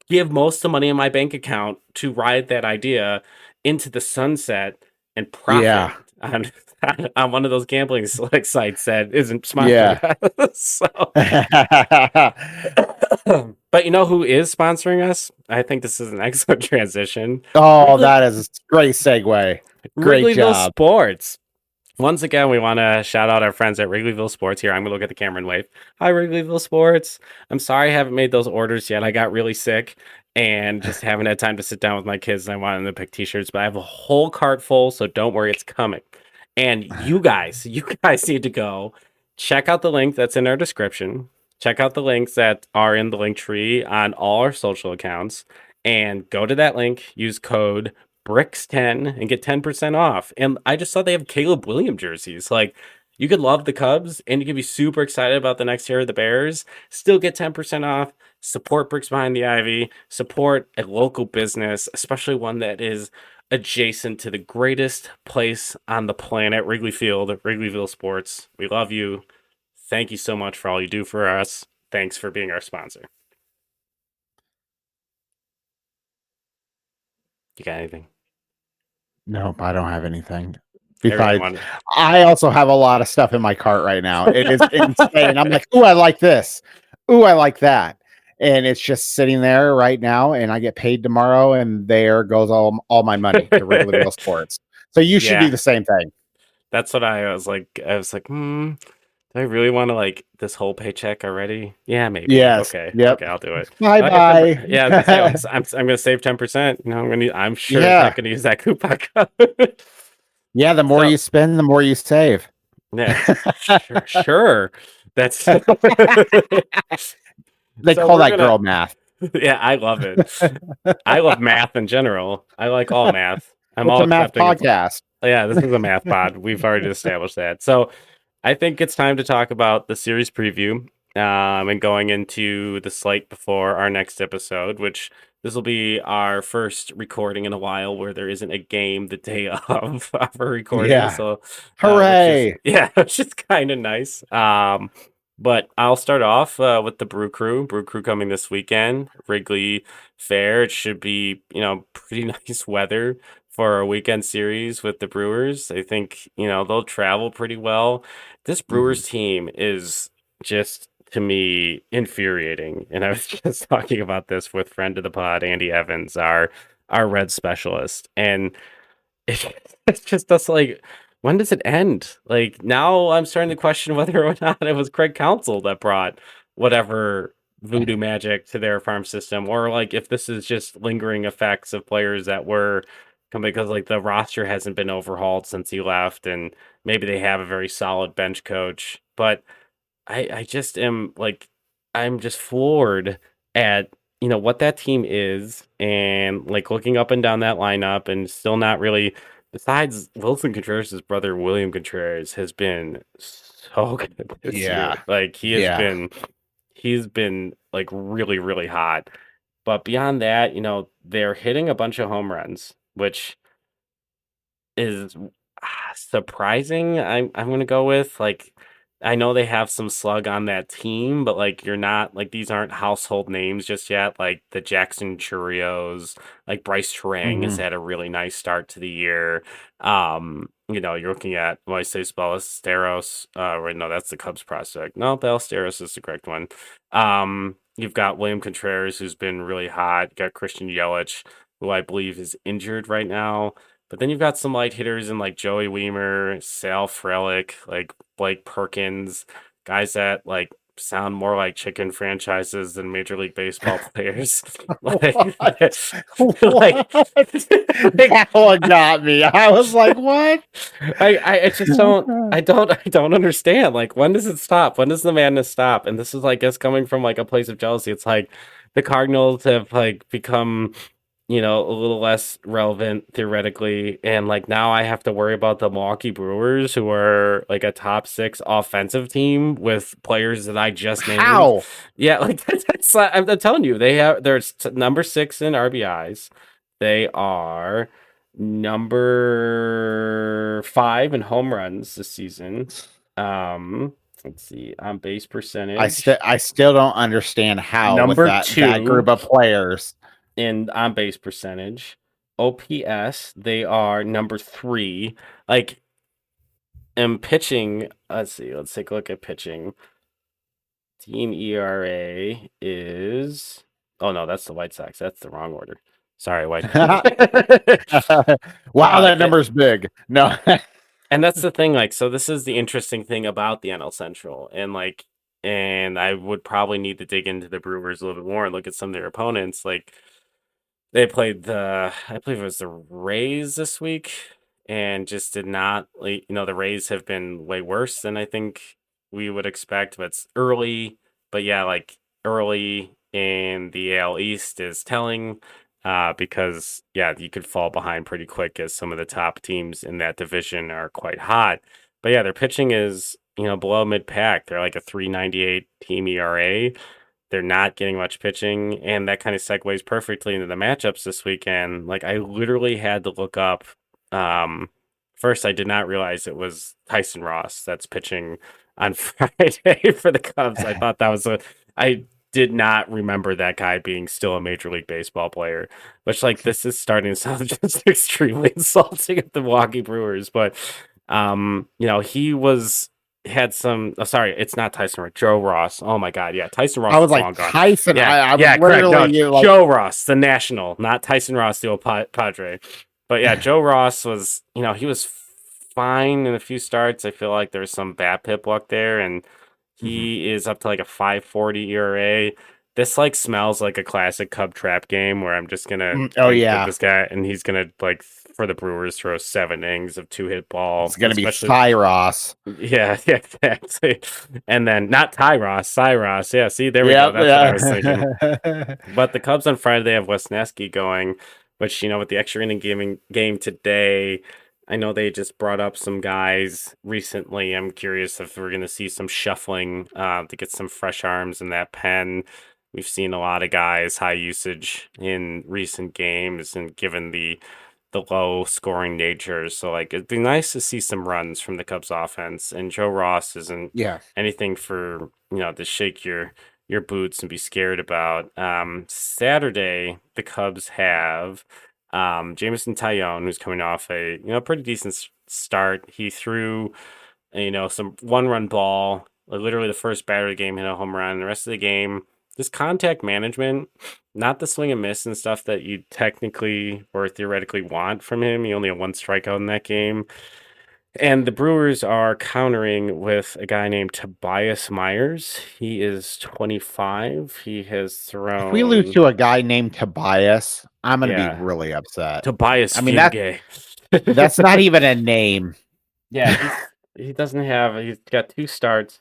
give most of the money in my bank account to ride that idea into the sunset and profit on one of those gambling sites that isn't sponsored. But you know who is sponsoring us? I think this is an excellent transition. Oh, that is a great segue. Great Wrigleyville job. Sports. Once again, we want to shout out our friends at Wrigleyville Sports. Here, I'm going to look at the camera and wave. Hi, Wrigleyville Sports. I'm sorry I haven't made those orders yet. I got really sick and just haven't had time to sit down with my kids. And I wanted to pick t-shirts, but I have a whole cart full, so don't worry, it's coming. And you guys need to go check out the link that's in our description. Check out the links that are in the link tree on all our social accounts, and go to that link, use code BRICKS10 and get 10% off. And I just saw they have Caleb Williams jerseys. Like, you could love the Cubs and you could be super excited about the next year of the Bears, still get 10% off. Support Bricks Behind the Ivy, support a local business, especially one that is adjacent to the greatest place on the planet, Wrigley Field, Wrigleyville Sports. We love you. Thank you so much for all you do for us. Thanks for being our sponsor. You got anything? Nope, I don't have anything. Besides, I also have a lot of stuff in my cart right now. It is insane. I'm like, ooh, I like this. Ooh, I like that. and it's just sitting there right now, and I get paid tomorrow, and there goes all my money to Wrigley Wheel Sports. So you should do Yeah, the same thing. that's what I was like. Do I really want to like this whole paycheck already? Yeah, maybe. Yes. Okay, Yep. okay, I'll do it. Bye I like 10%. bye. Yeah, I was gonna say like I'm gonna save 10%. You know, I'm sure as Yeah. heck gonna use that coupon code. Yeah. The more So you spend, the more you save. yeah, sure. That's They so call we're that gonna. girl math. Yeah, I love it. I love math in general. I like all math. I'm It's all a math accepting of. podcast. Yeah, this is a math pod. We've already established that. So I think it's time to talk about the series preview and going into the slate before our next episode, which this will be our first recording in a while where there isn't a game the day of our recording. Yeah. So, which is, Hooray. yeah, which is kind of nice. But I'll start off with the Brew Crew. Brew Crew coming this weekend. Wrigley Fair. It should be, pretty nice weather for a weekend series with the Brewers. I think, they'll travel pretty well. This Brewers team is just, to me, infuriating. And I was just talking about this with friend of the pod, Andy Evans, our red specialist. And it's just us like, when does it end? Like, now I'm starting to question whether or not it was Craig Counsell that brought whatever voodoo magic to their farm system, or like if this is just lingering effects of players that were coming because like the roster hasn't been overhauled since he left, and maybe they have a very solid bench coach. But I just am like, I'm just floored at what that team is, and like looking up and down that lineup, and still not really. Besides Wilson Contreras' brother William Contreras has been so good this year. Yeah. Like Yeah. he's been like really really hot. But beyond that, they're hitting a bunch of home runs, which is surprising. I'm gonna go with like I know they have some slug on that team, but like you're not like these aren't household names just yet. Like the Jackson Churios, like Bryce Terang has Mhm. had a really nice start to the year. You're looking at well, I say Ballesteros. Wait, no, that's the Cubs prospect. No, Ballesteros is the correct one. You've got William Contreras, who's been really hot. You got Christian Yelich, who I believe is injured right now. But then you've got some light hitters in like Joey Weimer, Sal Frelick, like Blake Perkins, guys that like sound more like chicken franchises than Major League Baseball players. like, What? like, That one got me. I was like, what? I just I don't understand. Like, when does it stop? When does the madness stop? And this is like us coming from like a place of jealousy. It's like the Cardinals have like become a little less relevant theoretically. And like now I have to worry about the Milwaukee Brewers, who are like a top 6 offensive team with players that I just named. How? Yeah, like I'm telling you, they're number 6 in RBIs. They are number 5 in home runs this season. Let's see, on base percentage. I still don't understand how Number with that 2 group of players. in on base percentage. OPS, they are number 3. Like, and pitching, let's take a look at pitching. Team ERA is, oh no, that's the White Sox. That's the wrong order. Sorry, White. Wow, that number's big. No. And that's the thing, like, so this is the interesting thing about the NL Central. And I would probably need to dig into the Brewers a little bit more and look at some of their opponents. Like, they played I believe it was the Rays this week, and just did not, like, the Rays have been way worse than I think we would expect, but it's early. But yeah, like early in the AL East is telling, because yeah, you could fall behind pretty quick as some of the top teams in that division are quite hot. But yeah, their pitching is, below mid pack. They're like a 3.98 team ERA. They're not getting much pitching, and that kind of segues perfectly into the matchups this weekend. Like, I literally had to look up. First, I did not realize it was Tyson Ross that's pitching on Friday for the Cubs. I thought that was I did not remember that guy being still a Major League Baseball player, which, like, this is starting to sound just extremely insulting at the Milwaukee Brewers. But, he was had some. Oh, sorry, it's not Tyson Ross. Joe Ross. Oh my God, yeah, Tyson Ross I was is like long gone. Tyson. Yeah, I was yeah, correct. No, literally like, Joe Ross, the National, not Tyson Ross, the old Padre. But yeah, Joe Ross was, he was fine in a few starts. I feel like there's some bad pip luck there, and he is up to like a 5.40 ERA. This like smells like a classic Cub trap game where I'm just gonna oh think that yeah, this guy and he's gonna like for the Brewers throw 7 innings of 2-hit ball, it's gonna be especially Cyros. yeah, yeah, exactly. And then not Tyros, Cyros. Yeah, see, there we go. Yep, That's what I was thinking. yeah. But the Cubs on Friday, they have Wesneski going, which, with the extra inning game today, I know they just brought up some guys recently. I'm curious if we're going to see some shuffling to get some fresh arms in that pen. We've seen a lot of guys high usage in recent games, and given the low scoring nature, so like it'd be nice to see some runs from the Cubs offense. And Joe Ross isn't Yeah. anything for to shake your boots and be scared about. Saturday, the Cubs have Jameson Taillon, who's coming off a pretty decent start. He threw some 1-run ball. Like, literally, the first batter of the game hit a home run. The rest of the game, just contact management, not the swing and miss and stuff that you technically or theoretically want from him. He only had 1 strikeout in that game. And the Brewers are countering with a guy named Tobias Myers. He is 25. He has If we lose thrown to a guy named Tobias, I'm gonna be yeah, really upset. Tobias I mean, Fugay. that's not even a name. Yeah, he doesn't have. He's got 2 starts,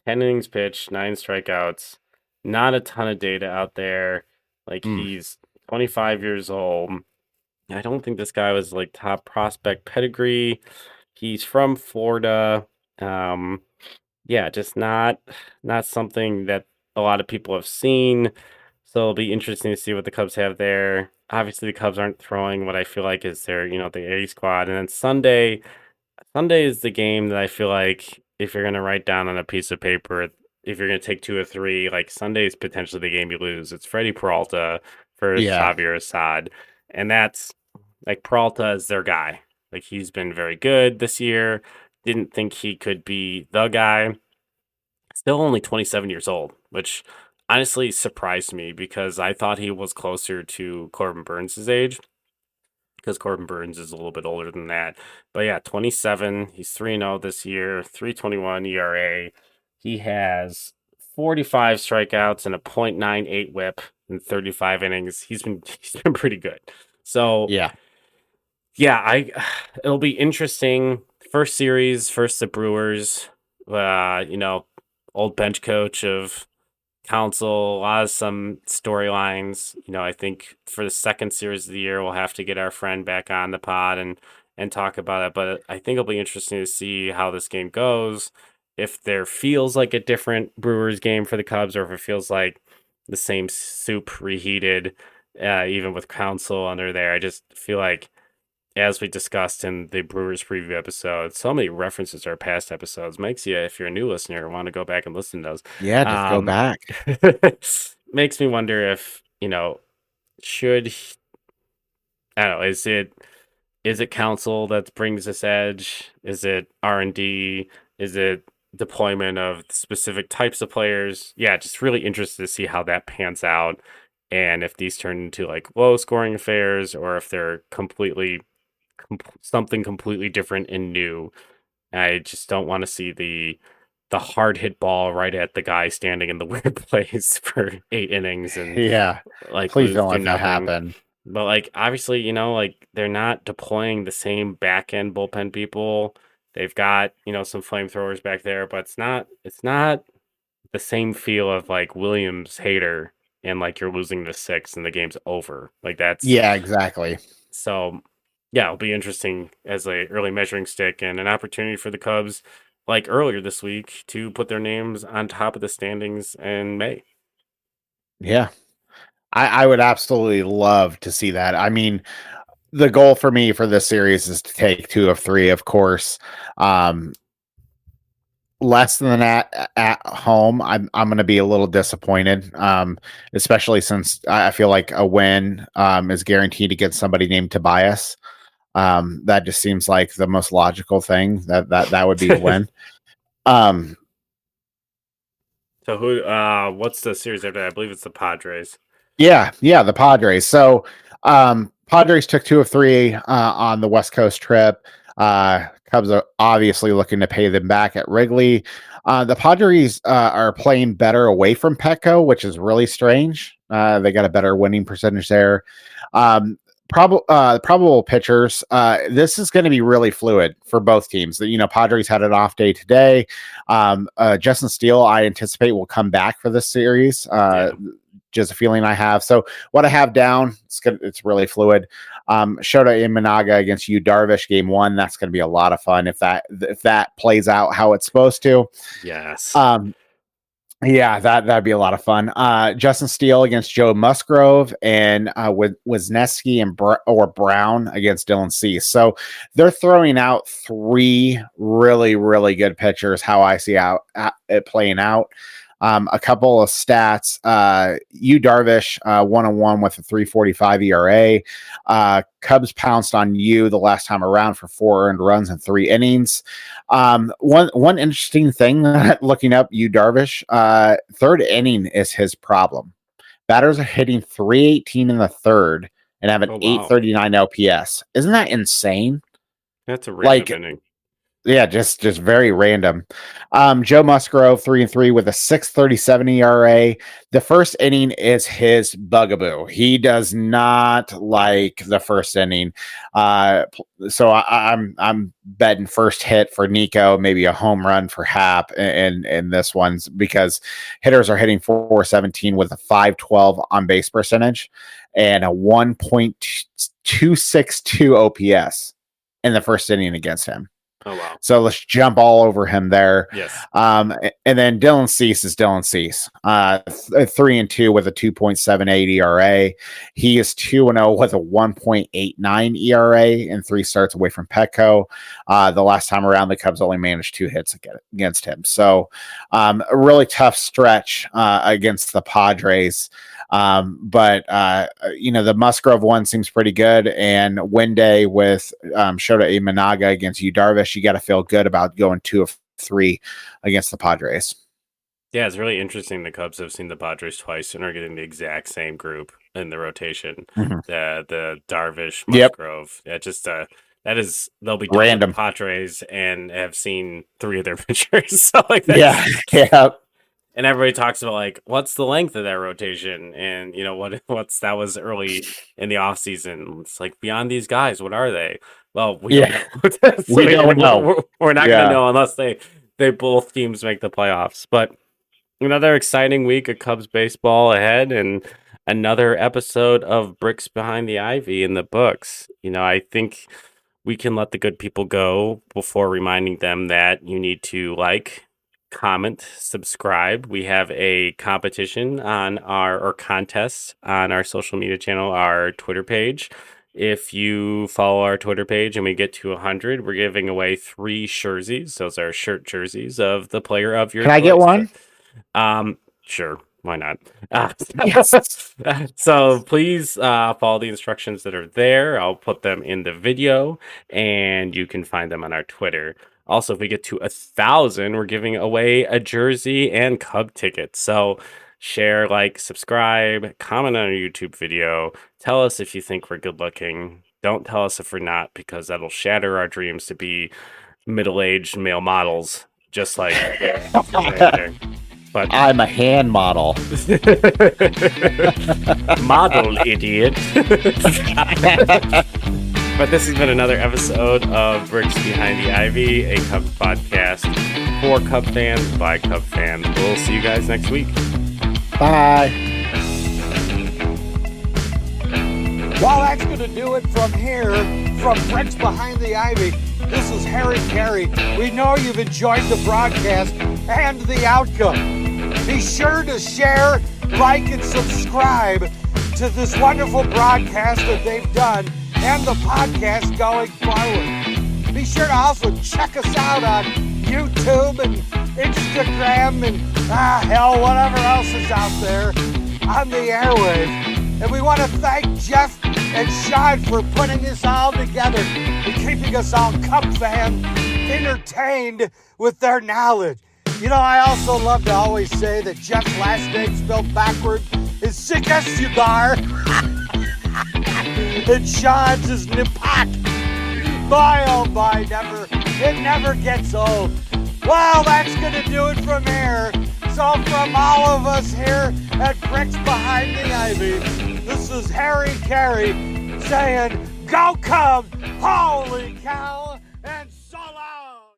10 innings pitched, 9 strikeouts. Not a ton of data out there. Like, he's 25 years old. I don't think this guy was like top prospect pedigree. He's from Florida. Yeah, just not something that a lot of people have seen. So it'll be interesting to see what the Cubs have there. Obviously, the Cubs aren't throwing what I feel like is their, the A squad. And then Sunday is the game that I feel like if you're gonna write down on a piece of paper, if you're gonna take 2 or 3, like Sunday is potentially the game you lose. It's Freddie Peralta versus Yeah. Javier Assad, and that's like Peralta is their guy. Like, he's been very good this year. Didn't think he could be the guy. Still only 27 years old, which honestly surprised me because I thought he was closer to Corbin Burns' age, because Corbin Burns is a little bit older than that. But yeah, 27. He's 3-0 this year, 3.21 ERA. He has 45 strikeouts and a .98 whip in 35 innings. He's been pretty good. So Yeah. it'll be interesting. First series, first the Brewers. Old bench coach of Council, some storylines. I think for the second series of the year, we'll have to get our friend back on the pod and talk about it. But I think it'll be interesting to see how this game goes. If there feels like a different Brewers game for the Cubs, or if it feels like the same soup reheated, even with Council under there. I just feel like, as we discussed in the Brewers preview episode, so many references to our past episodes. Makes you, if you're a new listener, want to go back and listen to those. Yeah, just go back. Makes me wonder if, should, I don't know, is it Council that brings this edge? Is it R&D? Is it deployment of specific types of players? Yeah, just really interested to see how that pans out, and if these turn into like low scoring affairs, or if they're something completely different and new. I just don't want to see the hard hit ball right at the guy standing in the weird place for 8 innings and Yeah. like Please don't do let that nothing. happen. But like, obviously, like, they're not deploying the same back end bullpen people. They've got, some flamethrowers back there, but it's not the same feel of like Williams Hader and like you're losing the 6 and the game's over. Like, that's Yeah, exactly. so. Yeah, it'll be interesting as a early measuring stick and an opportunity for the Cubs, like earlier this week, to put their names on top of the standings in May. Yeah. I would absolutely love to see that. I mean, the goal for me for this series is to take 2 of 3, of course. Less than that at home, I'm going to be a little disappointed, especially since I feel like a win is guaranteed against somebody named Tobias. That just seems like the most logical thing that would be a win. So who? What's the series after that? I believe it's the Padres. Yeah, the Padres. So Padres took 2 of 3 on the West Coast trip. Cubs are obviously looking to pay them back at Wrigley. The Padres are playing better away from Petco, which is really strange. They got a better winning percentage there. Probable pitchers. This is going to be really fluid for both teams. Padres had an off day today. Justin Steele, I anticipate, will come back for this series. Just a feeling I have. So what I have down, it's really fluid. Shota Imanaga against Yu Darvish, game 1. That's going to be a lot of fun if that plays out how it's supposed to. Yes. Yeah, that'd be a lot of fun. Justin Steele against Joe Musgrove, and with Wisniewski and Brown against Dylan Cease. So they're throwing out 3 really, really good pitchers. How I see it playing out. A couple of stats. Yu Darvish 1-1 with a 3.45 ERA. Cubs pounced on Yu the last time around for 4 earned runs in 3 innings. One interesting thing, looking up Yu Darvish, 3rd inning is his problem. Batters are hitting 318 in the 3rd and have an 839 OPS. Isn't that insane? That's a random inning. Yeah, just very random. Joe Musgrove 3-3 with a 6.37 ERA. The first inning is his bugaboo. He does not like the first inning. So I'm betting first hit for Nico, maybe a home run for Happ in this one's, because hitters are hitting 417 with a 512 on base percentage and a 1.262 OPS in the first inning against him. Oh, wow. So let's jump all over him there. Yes. And then Dylan Cease is Dylan Cease. 3-2 with a 2.78 ERA. He is 2-0 with a 1.89 ERA and 3 starts away from Petco. The last time around, the Cubs only managed 2 hits against him. So a really tough stretch against the Padres. But the Musgrove one seems pretty good, and Wenday with Shota Imanaga against Yu Darvish, you got to feel good about going 2 of 3 against the Padres. Yeah, it's really interesting. The Cubs have seen the Padres twice and are getting the exact same group in the rotation. Mm-hmm. The Darvish, Musgrove. Yep. They'll be random Padres and have seen 3 of their pitchers. So that's, yeah. And everybody talks about what's the length of that rotation, and what's that was early in the offseason. It's beyond these guys, what are they? Well, we don't know. We don't know. We're not going to know unless they both teams make the playoffs. But another exciting week of Cubs baseball ahead, and another episode of Bricks Behind the Ivy in the books. I think we can let the good people go before reminding them that you need to comment, subscribe. We have a competition or contest on our social media channel, our Twitter page. If you follow our Twitter page and we get to 100, we're giving away 3 jerseys. Those are shirt jerseys of the player of your choice. Can I get one? Sure. Why not? Yes. So please follow the instructions that are there. I'll put them in the video, and you can find them on our Twitter. Also, if we get to 1,000, we're giving away a jersey and Cub tickets. So share, subscribe, comment on our YouTube video. Tell us if you think we're good looking. Don't tell us if we're not, because that'll shatter our dreams to be middle-aged male models, just like But I'm a hand model. Model idiot. But this has been another episode of Bricks Behind the Ivy, a Cubs podcast for Cub fans by Cub fans. We'll see you guys next week. Bye. Well, that's going to do it from here, from Bricks Behind the Ivy. This is Harry Carey. We know you've enjoyed the broadcast and the outcome. Be sure to share, like, and subscribe to this wonderful broadcast that they've done and the podcast going forward. Be sure to also check us out on YouTube and Instagram and whatever else is out there on the airwaves. And we want to thank Jeff and Sean for putting this all together and keeping us all Cub fans entertained with their knowledge. You know, I also love to always say that Jeff's last name spelled backward is Sick as Cigar. And Sean's is Nipak. Bye, oh bye, it never gets old. Well, that's gonna do it from here. So from all of us here at Bricks Behind the Ivy, this is Harry Carey saying, go Cubs, holy cow.